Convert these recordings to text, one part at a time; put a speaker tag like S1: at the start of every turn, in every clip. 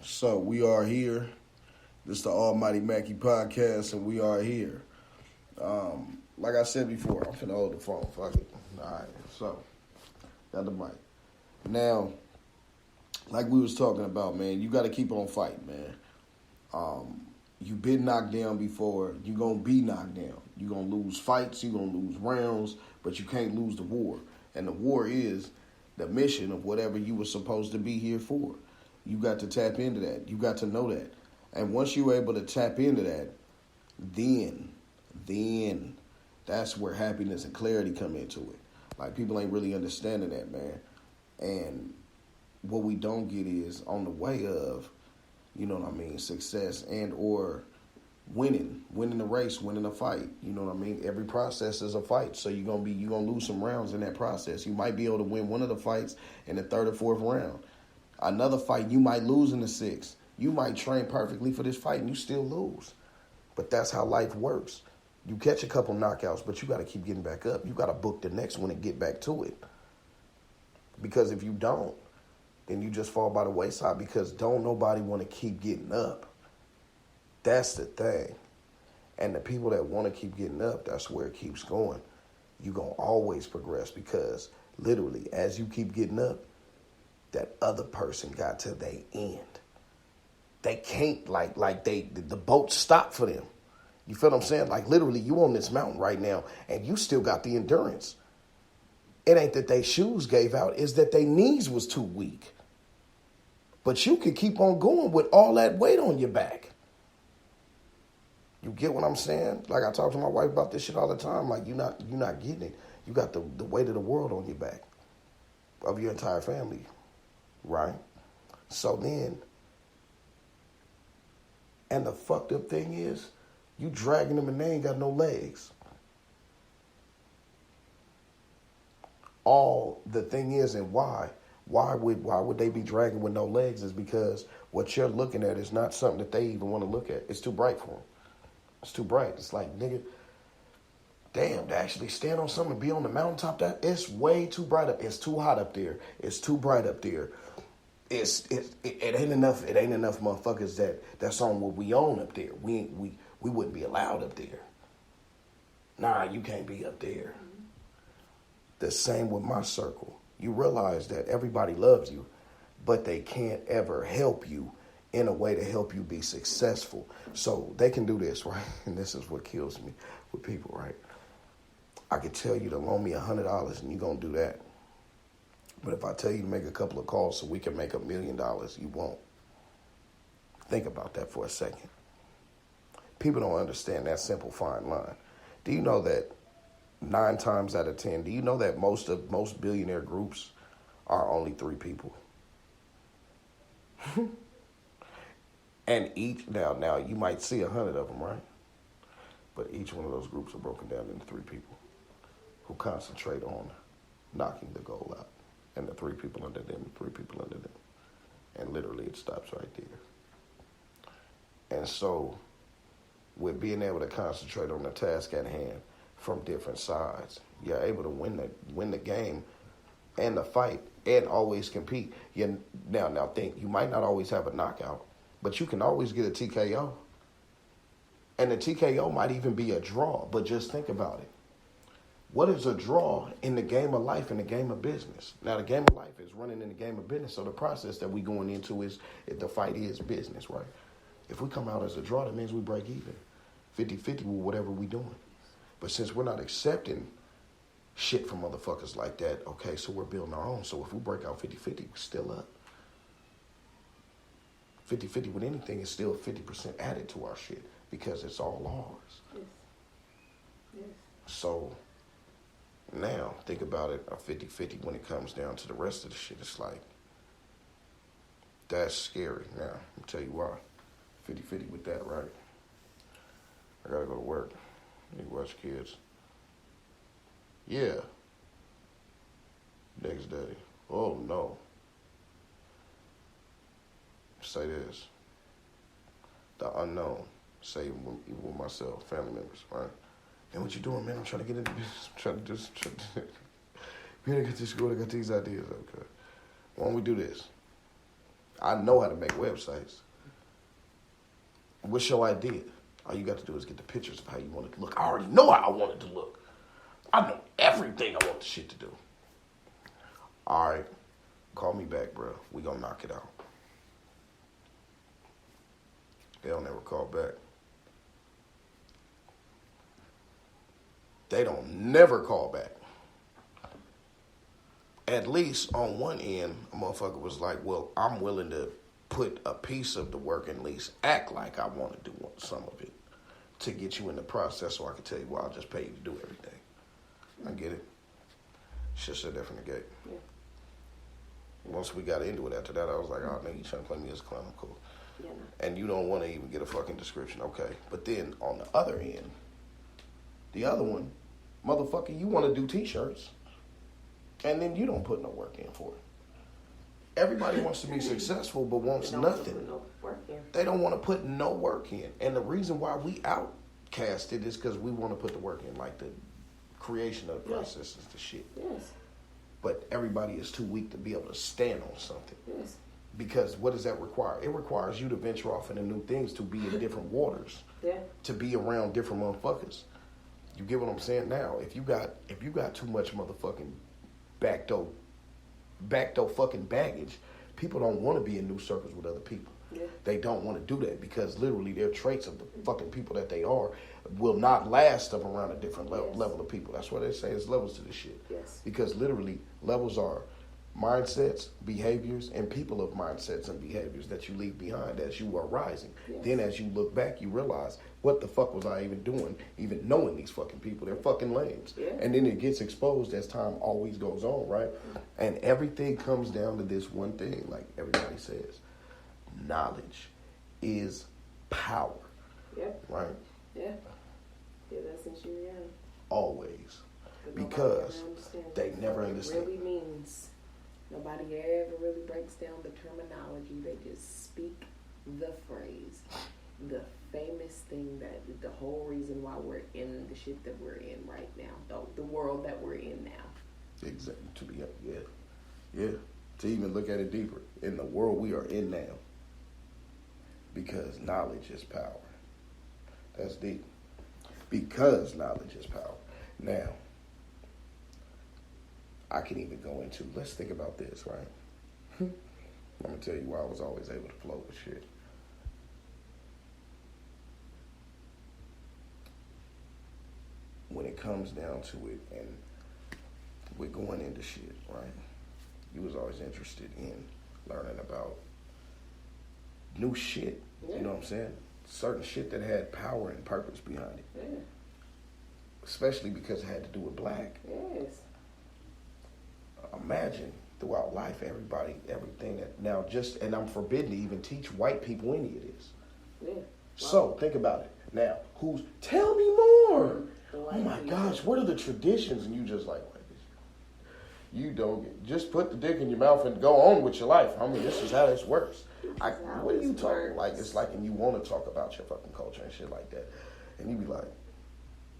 S1: So we are here. This is the Almighty Mackey podcast, and we are here. Like I said before, I'm finna hold the phone. Fuck it. All right. So got the mic. Now, like we was talking about, man, you got to keep on fighting, man. You've been knocked down before. You gonna be knocked down. You gonna lose fights. You gonna lose rounds, but you can't lose the war. And the war is the mission of whatever you were supposed to be here for. You got to tap into that. You got to know that. And once you're able to tap into that, then that's where happiness and clarity come into it. Like, people ain't really understanding that, man. And what we don't get is on the way of, you know what I mean, success and or winning the race, winning a fight. You know what I mean? Every process is a fight. So you're gonna lose some rounds in that process. You might be able to win one of the fights in the third or fourth round. Another fight you might lose in the sixth. You might train perfectly for this fight and you still lose. But that's how life works. You catch a couple knockouts, but you got to keep getting back up. You got to book the next one and get back to it. Because if you don't, then you just fall by the wayside because don't nobody want to keep getting up. That's the thing. And the people that want to keep getting up, that's where it keeps going. You're going to always progress because literally as you keep getting up, that other person got to their end. They can't, the boat stopped for them. You feel what I'm saying? Like, literally, you on this mountain right now, and you still got the endurance. It ain't that they shoes gave out, it's that their knees was too weak. But you can keep on going with all that weight on your back. You get what I'm saying? Like, I talk to my wife about this shit all the time. Like, you're not getting it. You got the weight of the world on your back, of your entire family, right? So then, and the fucked up thing is, you dragging them and they ain't got no legs. All the thing is, and why would they be dragging with no legs is because what you're looking at is not something that they even want to look at. It's too bright for them. It's too bright. It's like, nigga, damn, to actually stand on something and be on the mountaintop, it's way too bright up. It's too hot up there. It's too bright up there. It ain't enough. It ain't enough motherfuckers that's on what we own up there. We wouldn't be allowed up there. Nah, you can't be up there. The same with my circle. You realize that everybody loves you, but they can't ever help you in a way to help you be successful. So they can do this, right? And this is what kills me with people, right? I could tell you to loan me $100 and you're going to do that. But if I tell you to make a couple of calls so we can make $1 million, you won't. Think about that for a second. People don't understand that simple fine line. Do you know that 9 times out of 10, do you know that most billionaire groups are only 3 people? And each, now you might see 100 of them, right? But each one of those groups are broken down into 3 people who concentrate on knocking the goal out. And the 3 people under them, 3 people under them. And literally it stops right there. And so, with being able to concentrate on the task at hand from different sides, you're able to win the game and the fight and always compete. Now think, you might not always have a knockout, but you can always get a TKO. And the TKO might even be a draw, but just think about it. What is a draw in the game of life and the game of business? Now, the game of life is running in the game of business, so the process that we going into is, if the fight is business, right? If we come out as a draw, that means we break even. 50-50 with whatever we doing. But since we're not accepting shit from motherfuckers like that, okay, so we're building our own. So if we break out 50-50, we're still up. 50-50 with anything is still 50% added to our shit because it's all ours. Yes. So now, think about it, a 50-50 when it comes down to the rest of the shit. It's like, that's scary. Now, I'll tell you why. 50-50 with that, right? I gotta go to work. Need to watch kids. Yeah. Next day. Oh, no. Say this. The unknown. Say even with myself, family members, right? And what you doing, man? I'm trying to get into business. I'm trying to do we gotta get to school. I got these ideas. Okay. Why don't we do this? I know how to make websites. What's your idea? All you got to do is get the pictures of how you want it to look. I already know how I want it to look. I know everything I want the shit to do. All right, call me back, bro. We gonna knock it out. They'll never call back. They don't never call back. At least on one end, a motherfucker was like, well, I'm willing to put a piece of the work and at least act like I want to do some of it to get you in the process so I can tell you, well, I'll just pay you to do everything. I get it. It's just a different gate. Yeah. Once we got into it after that, I was like, oh, nigga, you trying to play me as a clown? I'm cool. Yeah, no. And you don't want to even get a fucking description. Okay. But then on the other end, the other one, motherfucker, you want to do T-shirts. And then you don't put no work in for it. Everybody wants to be successful, but wants nothing. They don't want to put no work in. And the reason why we outcast it is because we want to put the work in, like the creation of the process is the shit. Yes. But everybody is too weak to be able to stand on something. Yes. Because what does that require? It requires you to venture off into new things, to be in different waters. Yeah. To be around different motherfuckers. You get what I'm saying now? If you got too much motherfucking backdoor fucking baggage, people don't want to be in new circles with other people. Yeah. They don't want to do that because literally their traits of the fucking people that they are will not last up around a different level of people. That's why they say it's levels to this shit. Yes. Because literally levels are mindsets, behaviors, and people of mindsets and behaviors that you leave behind as you are rising. Yes. Then as you look back, you realize, what the fuck was I even doing, even knowing these fucking people? They're fucking lames. Yeah. And then it gets exposed as time always goes on, right? And everything comes down to this one thing, like everybody says. Knowledge is power. Yep. Right? Yeah. Yeah, that's in reality. Always. Because they never understand.
S2: What it really means. Nobody ever really breaks down the terminology. They just speak the phrase. The famous thing that the whole reason why we're in the shit that we're in right now. The world that we're in now.
S1: Exactly. Yeah. To even look at it deeper. In the world we are in now. Because knowledge is power. That's deep. Because knowledge is power. Now, I can even go into, let's think about this, right? I'm going to tell you why I was always able to flow with shit. When it comes down to it, and we're going into shit, right? You was always interested in learning about new shit. Yeah. You know what I'm saying? Certain shit that had power and purpose behind it. Yeah. Especially because it had to do with black. Yes. Imagine throughout life, everything that now and I'm forbidden to even teach white people any of this. Yeah. Wow. So think about it. Now, tell me more. Oh my gosh, what are the traditions? And you just like you don't just put the dick in your mouth and go on with your life. I mean, this is how this works. What are you talking like? It's like, and you want to talk about your fucking culture and shit like that, and you be like,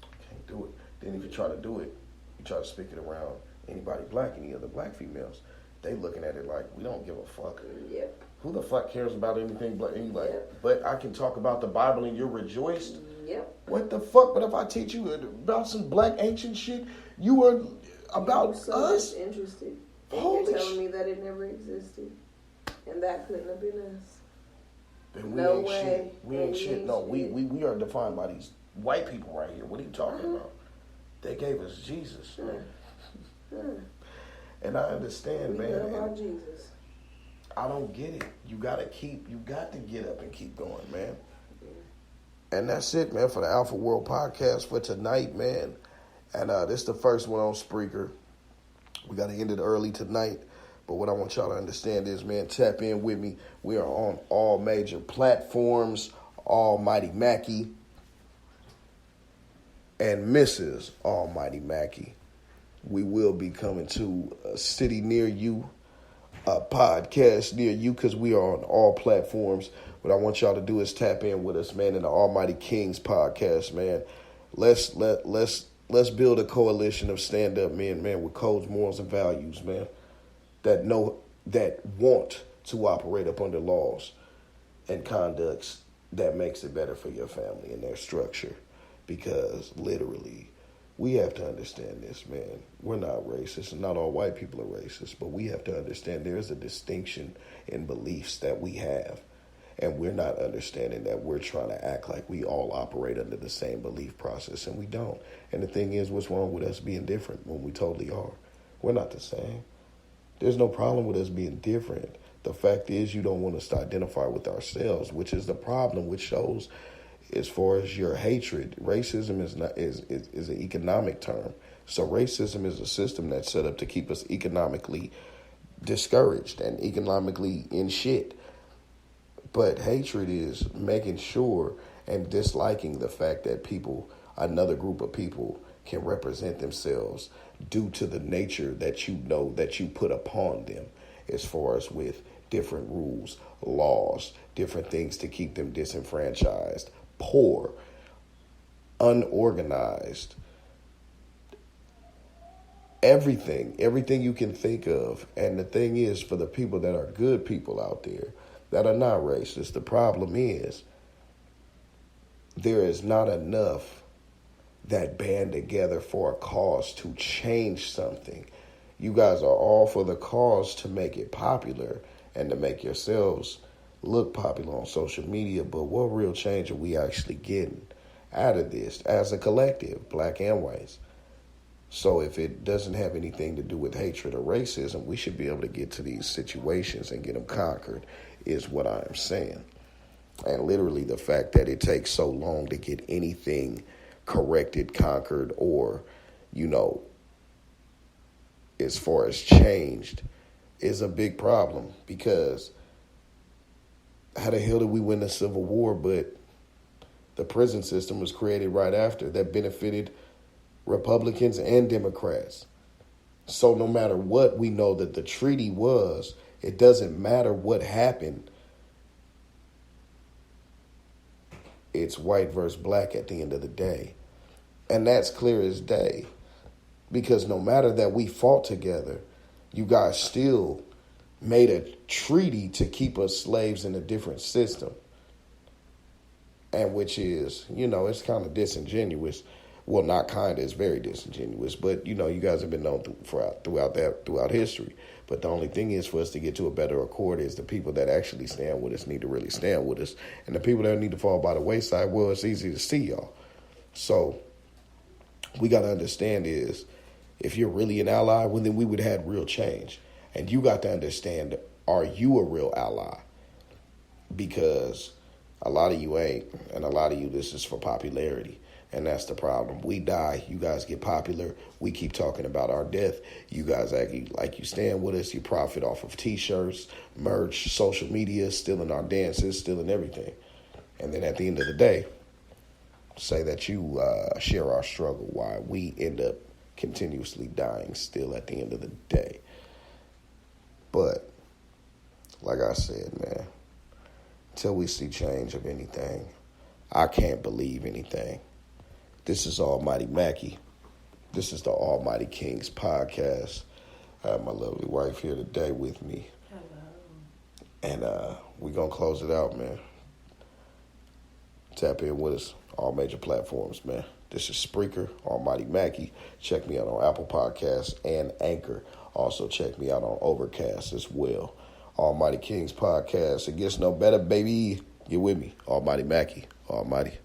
S1: I can't do it. Then if you try to do it, you try to speak it around anybody black, any other black females, they looking at it like, we don't give a fuck. Yep. Who the fuck cares about anything black? And you like, but I can talk about the Bible and you're rejoiced? Yep. What the fuck? But if I teach you about some black ancient shit, you are about us?
S2: Interested. And you're telling me that it never existed. And that couldn't have been us.
S1: Then no way. Shit. We ain't shit. No, we are defined by these white people right here. What are you talking about? They gave us Jesus. And I understand, man.
S2: About Jesus.
S1: I don't get it. You got to get up and keep going, man. Yeah. And that's it, man, for the Alpha World podcast for tonight, man. And this is the first one on Spreaker. We got to end it early tonight. But what I want y'all to understand is, man, tap in with me. We are on all major platforms. Almighty Mackie and Mrs. Almighty Mackie. We will be coming to a city near you, a podcast near you, because we are on all platforms. What I want y'all to do is tap in with us, man, in the Almighty Kings podcast, man. Let's build a coalition of stand-up men, man, with codes, morals, and values, man, that want to operate up under laws and conducts that makes it better for your family and their structure. Because literally, we have to understand this, man. We're not racist, and not all white people are racist, but we have to understand there is a distinction in beliefs that we have. And we're not understanding that we're trying to act like we all operate under the same belief process, and we don't. And the thing is, what's wrong with us being different when we totally are? We're not the same. There's no problem with us being different. The fact is, you don't want us to identify with ourselves, which is the problem, which shows as far as your hatred. Racism is an economic term. So racism is a system that's set up to keep us economically discouraged and economically in shit. But hatred is making sure and disliking the fact that another group of people can represent themselves due to the nature that you know that you put upon them, as far as with different rules, laws, different things to keep them disenfranchised, poor, unorganized, everything you can think of. And the thing is, for the people that are good people out there that are not racist, the problem is there is not enough that band together for a cause to change something. You guys are all for the cause to make it popular and to make yourselves look popular on social media, but what real change are we actually getting out of this as a collective, black and whites? So if it doesn't have anything to do with hatred or racism, we should be able to get to these situations and get them conquered, is what I am saying. And literally the fact that it takes so long to get anything corrected, conquered, or, as far as changed, is a big problem. Because how the hell did we win the Civil War, but the prison system was created right after that benefited Republicans and Democrats? So no matter what we know that the treaty was, it doesn't matter what happened. It's white versus black at the end of the day. And that's clear as day. Because no matter that we fought together, you guys still made a treaty to keep us slaves in a different system. And which is, it's kind of disingenuous. Well, not kind of, it's very disingenuous. But, you guys have been known throughout history. But the only thing is, for us to get to a better accord, is the people that actually stand with us need to really stand with us. And the people that need to fall by the wayside, well, it's easy to see, y'all. So we got to understand is, if you're really an ally, well, then we would have had real change. And you got to understand, are you a real ally? Because a lot of you ain't, and a lot of you, this is for popularity. And that's the problem. We die, you guys get popular, we keep talking about our death. You guys act like you stand with us, you profit off of T-shirts, merch, social media, stealing our dances, stealing everything. And then at the end of the day, say that you share our struggle, while we end up continuously dying still at the end of the day. But, like I said, man, until we see change of anything, I can't believe anything. This is Almighty Mackie. This is the Almighty Kings podcast. I have my lovely wife here today with me. Hello. And we're going to close it out, man. Tap in with us, all major platforms, man. This is Spreaker, Almighty Mackie. Check me out on Apple Podcasts and Anchor. Also check me out on Overcast as well. Almighty Kings podcast. It gets no better, baby. You with me? Almighty Mackie. Almighty.